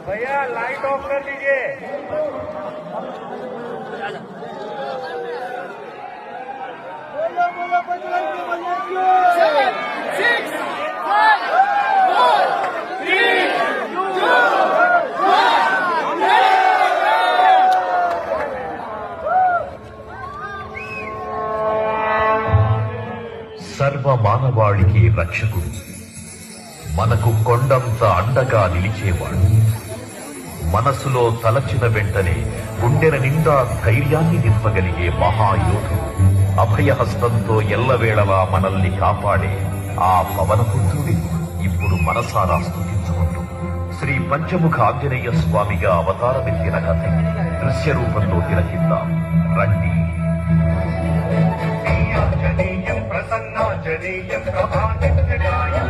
भैया light of कर लीजिए। Seven, six, five, four, three, two, one. సర్వ మానవాళికి రక్షకుడు, మనకు కొండంత అండగా నిలిచేవాడు, మనసులో తలచిన వెంటనే గుండెల నిండా ధైర్యాన్ని నింపగలిగే మహాయోధుడు, అభయహస్తంతో ఎల్లవేళలా మనల్ని కాపాడే ఆ పవనపుత్రుడి ఇప్పుడు మనసారా స్తుతించుకుంటూ శ్రీ పంచముఖ ఆంజనేయ స్వామిగా అవతారమెత్తిన కథ దృశ్య రూపంలో తిలకిద్దాం రండి. ప్రసన్నాంజనేయం ప్రభానిత్యకాయం